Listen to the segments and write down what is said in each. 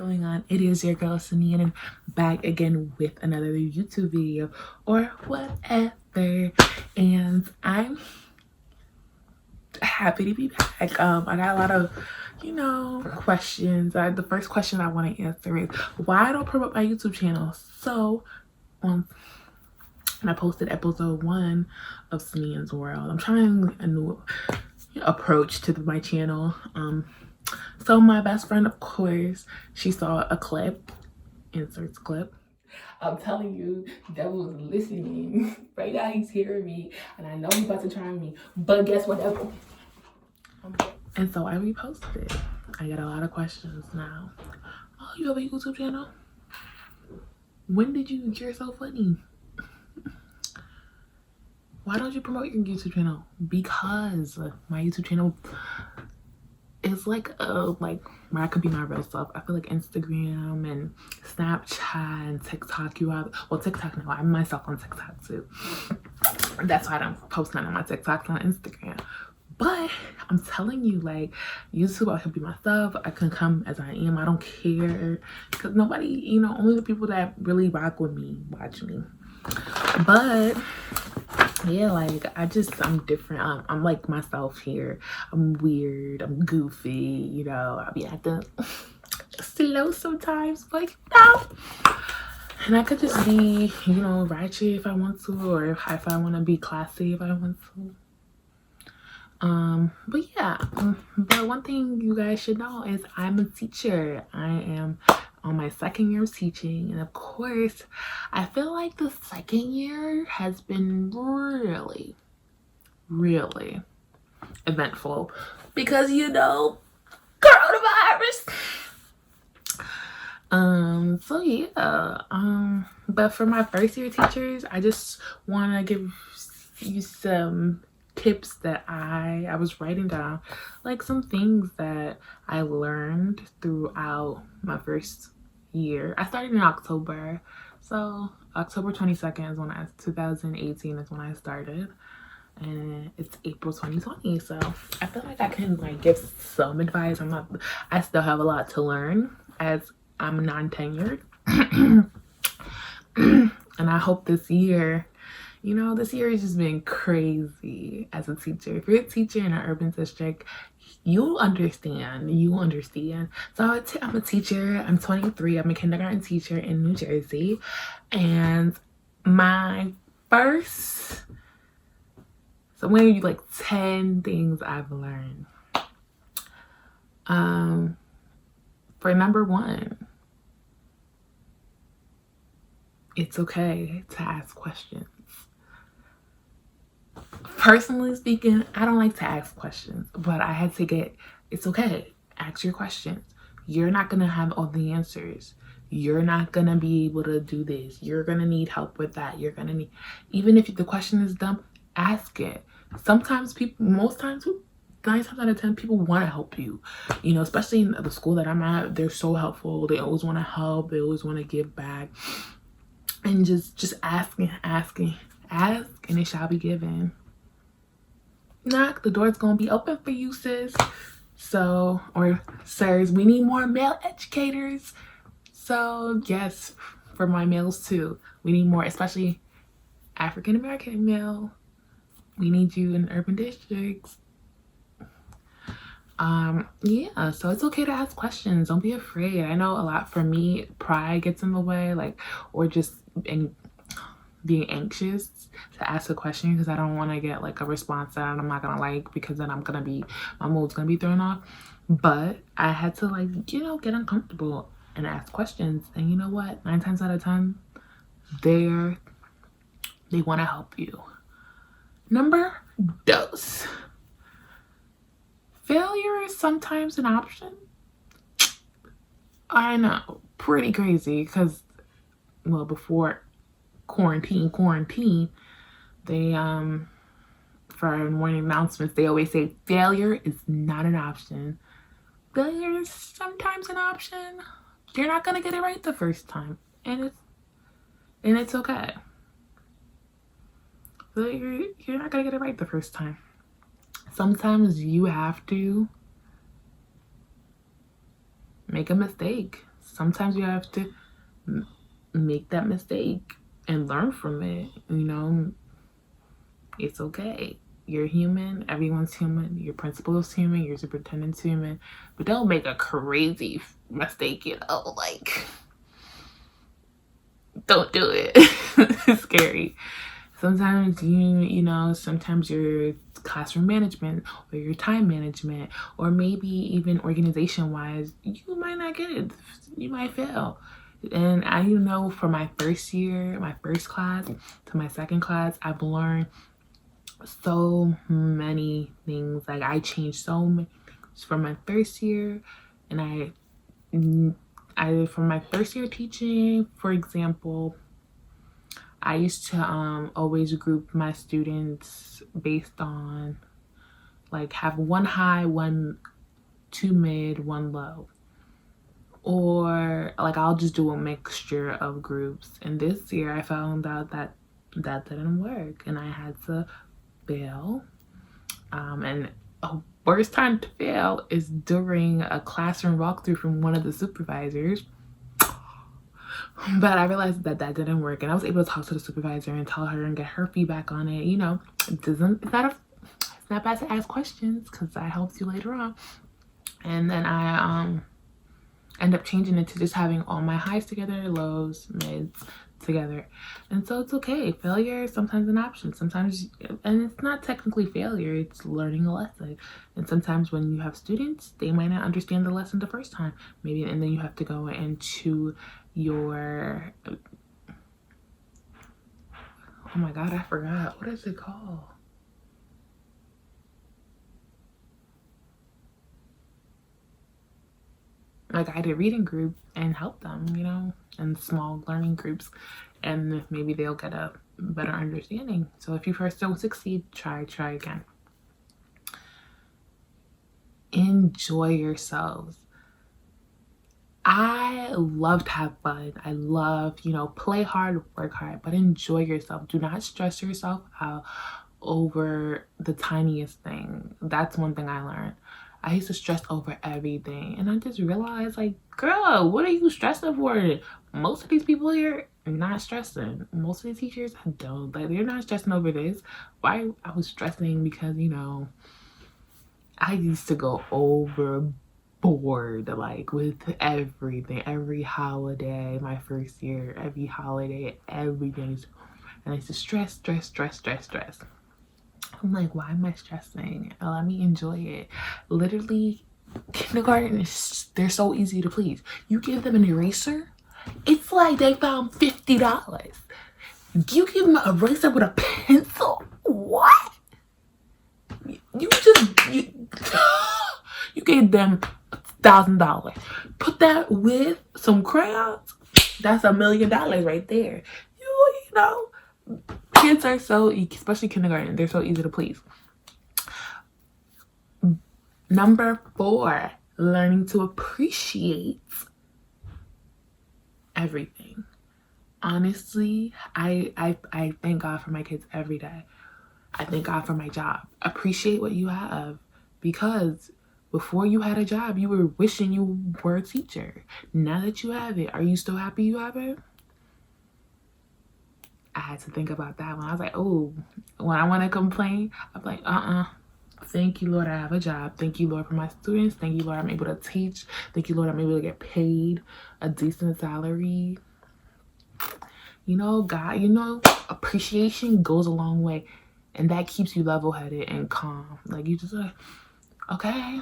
going on? It is your girl Sanian, and back again with another YouTube video or whatever. And I'm happy to be back. I got a lot of questions. The first question I want to answer is why I don't promote my YouTube channel. So and I posted episode 1 of Sanian's World. I'm trying a new approach to my channel. So my best friend, of course, she saw a clip, inserts clip. I'm telling you, the devil is listening. Right now he's hearing me, and I know he's about to try me. But guess what, devil? And so I reposted it. I get a lot of questions now. Oh, you have a YouTube channel? When did you get yourself funny? Why don't you promote your YouTube channel? Because my YouTube channel is like where I could be my real self. I feel like Instagram and Snapchat and TikTok, you have, well, TikTok now, I'm myself on TikTok too. That's why I don't post none of my TikToks on Instagram. But I'm telling you, like, YouTube, I can be myself. I can come as I am. I don't care. Because nobody, only the people that really rock with me watch me. But yeah, like, I'm different. I'm like myself here. I'm weird. I'm goofy. I'll be acting slow sometimes, but and I could just be, ratchet if I want to, or if I want to be classy if I want to. But yeah, but one thing you guys should know is I'm a teacher. I am on my 2nd year of teaching, and of course I feel like the 2nd year has been really eventful because coronavirus. So yeah, but for my 1st year teachers, I just want to give you some tips that I was writing down, like some things that I learned throughout my 1st year. I started in October, so October 22nd is 2018 is when I started, and it's April 2020. So I feel like I can give some advice. I still have a lot to learn as I'm non-tenured. And I hope this year, this year has just been crazy as a teacher. If you're a teacher in an urban district, you understand. So I'm a teacher. I'm 23. I'm a kindergarten teacher in New Jersey. And my first, so maybe 10 things I've learned. For number 1, it's okay to ask questions. Personally speaking, I don't like to ask questions, but I had to it's okay. Ask your questions. You're not going to have all the answers. You're not going to be able to do this. You're going to need help with that. You're going to need, even if the question is dumb, ask it. Sometimes most times, 9 times out of 10, people want to help you. Especially in the school that I'm at, they're so helpful. They always want to help. They always want to give back. And just asking, ask, and it shall be given. Knock, the door's gonna be open for you, sis. So, or sirs, we need more male educators. So yes, for my males too, we need more, especially African American male. We need you in urban districts. Yeah, so it's okay to ask questions. Don't be afraid. I know a lot, for me, pride gets in the way, or just being anxious to ask a question because I don't want to get a response that I'm not gonna like, because then my mood's gonna be thrown off. But I had to get uncomfortable and ask questions, and you know what, 9 times out of 10, they want to help you. Number 2, failure is sometimes an option. I know, pretty crazy, because before quarantine, they for our morning announcements, they always say failure is not an option. Failure is sometimes an option. You're not gonna get it right the first time, and it's okay. You're not gonna get it right the first time. Sometimes you have to make a mistake. Sometimes you have to make that mistake and learn from it. It's okay. You're human. Everyone's human. Your principal is human. Your superintendent's human. But don't make a crazy mistake, like, don't do it. It's scary. Sometimes sometimes your classroom management or your time management, or maybe even organization wise, you might not get it. You might fail. And from my first year, my first class to my second class, I've learned so many things. Like, I changed so many things from my first year. And from my first year teaching, for example, I used to always group my students based on, like, have one high, two mid, one low. Or, like, I'll just do a mixture of groups. And this year I found out that didn't work, and I had to fail. And a worst time to fail is during a classroom walkthrough from one of the supervisors. But I realized that didn't work, and I was able to talk to the supervisor and tell her and get her feedback on it. It's not bad to ask questions, because that helps you later on. And then I end up changing it to just having all my highs together, lows, mids together. And so it's okay. Failure is sometimes an option. Sometimes, and it's not technically failure, it's learning a lesson. And sometimes when you have students, they might not understand the lesson the first time, maybe, and then you have to go into your, oh my God, I forgot. What is it called? A guided reading group and help them, in small learning groups, and maybe they'll get a better understanding. So if you first don't succeed, try again. Enjoy yourselves. I love to have fun. I love, play hard, work hard, but enjoy yourself. Do not stress yourself out over the tiniest thing. That's one thing I learned. I used to stress over everything, and I just realized, like, girl, what are you stressing for? Most of these people here are not stressing. Most of the teachers don't. Like, they're not stressing over this. Why I was stressing because, I used to go overboard, like, with everything. Every holiday, my first year, every holiday, everything. And I used to stress. I'm like, why am I stressing? Let me enjoy it. Literally, kindergarten they're so easy to please. You give them an eraser, it's like they found $50. You give them an eraser with a pencil, what? You gave them $1,000. Put that with some crayons, that's $1 million right there. You know, kids are so, especially kindergarten, they're so easy to please. Number 4, learning to appreciate everything. Honestly, I thank God for my kids every day. I thank God for my job. Appreciate what you have, because before you had a job, you were wishing you were a teacher. Now that you have it, are you still happy you have it? I had to think about that when I was like, oh, when I want to complain, I'm like, thank you, Lord, I have a job. Thank you, Lord, for my students. Thank you, Lord, I'm able to teach. Thank you, Lord, I'm able to get paid a decent salary. God, appreciation goes a long way. And that keeps you level-headed and calm. Like, you just like, okay,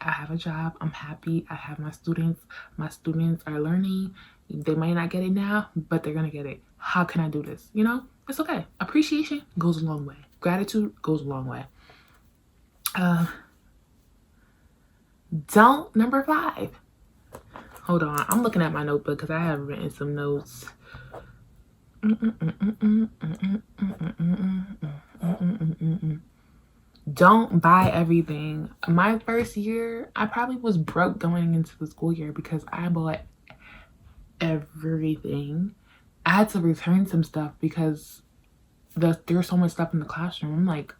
I have a job. I'm happy. I have my students. My students are learning. They might not get it now, but they're going to get it. How can I do this? It's okay. Appreciation goes a long way. Gratitude goes a long way. Number 5. Hold on. I'm looking at my notebook because I have written some notes. Don't buy everything. My first year, I probably was broke going into the school year because I bought everything. I had to return some stuff because there's so much stuff in the classroom. I'm like,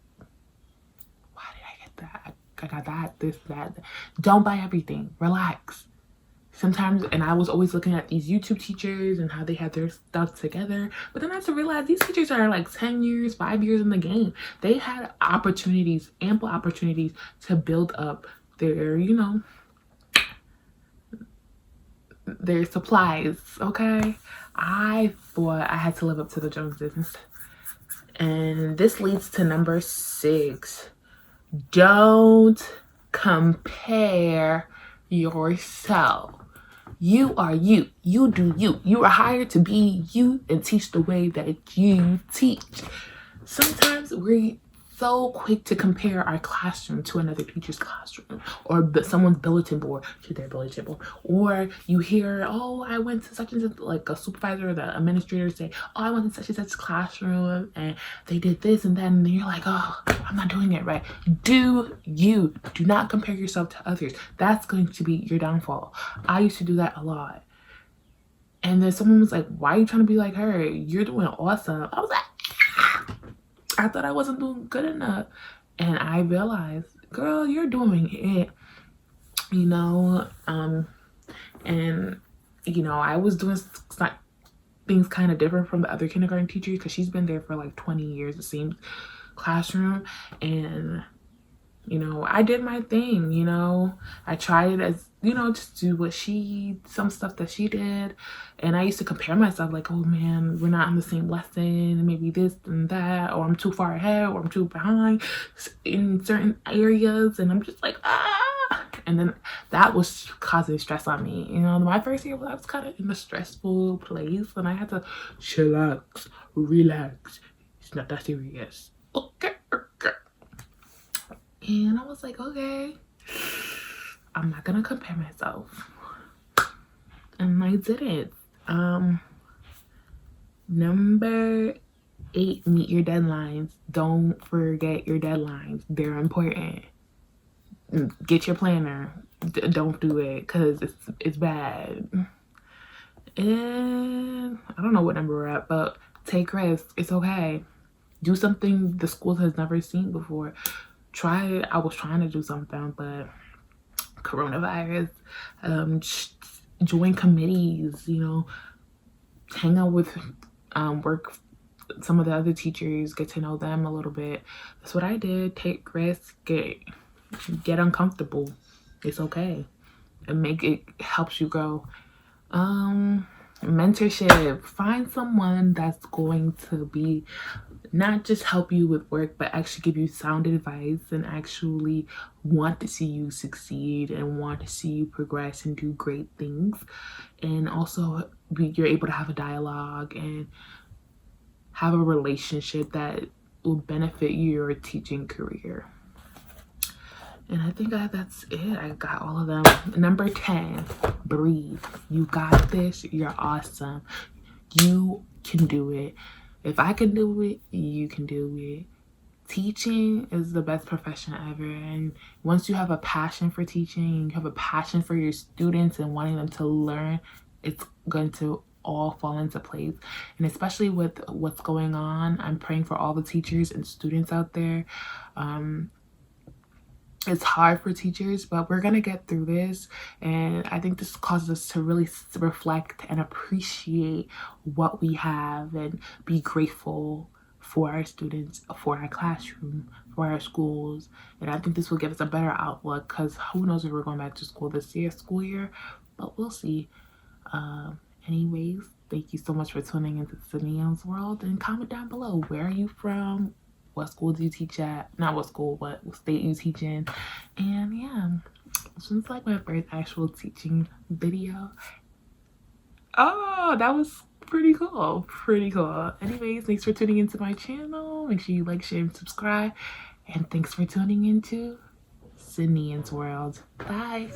why did I get that? I got that, this, that. Don't buy everything. Relax. sometimes, and I was always looking at these YouTube teachers and how they had their stuff together, but then I had to realize these teachers are like 10 years, 5 years in the game. They had opportunities, ample opportunities to build up their, you know, their supplies. Okay, I thought I had to live up to the Joneses, and this leads to number 6. Don't compare yourself. You are you. You do you. You are hired to be you and teach the way that you teach. Sometimes we're so quick to compare our classroom to another teacher's classroom, or someone's bulletin board to their bulletin board. Or you hear, oh, I went to such and such, like a supervisor or the administrator say, oh, I went to such and such classroom and they did this and that, and then you're like, oh, I'm not doing it right. Do you. Do not compare yourself to others. That's going to be your downfall. I used to do that a lot. And then someone was like, why are you trying to be like her? You're doing awesome. I was like, I thought I wasn't doing good enough. And I realized, girl, you're doing it, you know. And, you know, I was doing things kind of different from the other kindergarten teachers because she's been there for like 20 years, the same classroom. And, you know, I did my thing, you know. I tried it as, you know, just do some stuff that she did. And I used to compare myself like, oh man, we're not on the same lesson, maybe this and that, or I'm too far ahead, or I'm too behind in certain areas. And I'm just like, ah. And then that was causing stress on me. You know, my first year, I was kind of in a stressful place and I had to chillax, relax. It's not that serious. Okay. And I was like, okay, I'm not gonna compare myself. And I did it. Number 8, meet your deadlines. Don't forget your deadlines. They're important. Get your planner. Don't do it because it's bad. And I don't know what number we're at, but take risks. It's okay. Do something the school has never seen before. I was trying to do something, but coronavirus. Join committees, you know, hang out with some of the other teachers, get to know them a little bit. That's what I did. Take risks, get uncomfortable. It's okay. And it helps you grow. Mentorship. Find someone that's going to be not just help you with work, but actually give you sound advice and actually want to see you succeed and want to see you progress and do great things. And also you're able to have a dialogue and have a relationship that will benefit your teaching career. And I think that's it. I got all of them. Number 10, breathe. You got this. You're awesome. You can do it. If I can do it, you can do it. Teaching is the best profession ever. And once you have a passion for teaching, you have a passion for your students and wanting them to learn, it's going to all fall into place. And especially with what's going on, I'm praying for all the teachers and students out there. It's hard for teachers, but we're gonna get through this. And I think this causes us to really reflect and appreciate what we have and be grateful for our students, for our classroom, for our schools. And I think this will give us a better outlook, because who knows if we're going back to school this school year, but we'll see. Anyways, thank you so much for tuning into Sanian's World, and comment down below, where are you from? What school do you teach at? Not what school, what state you teach in. And yeah, this was like my first actual teaching video. Oh, that was pretty cool. Anyways, thanks for tuning into my channel. Make sure you like, share, and subscribe. And thanks for tuning into Sanian's World. Bye.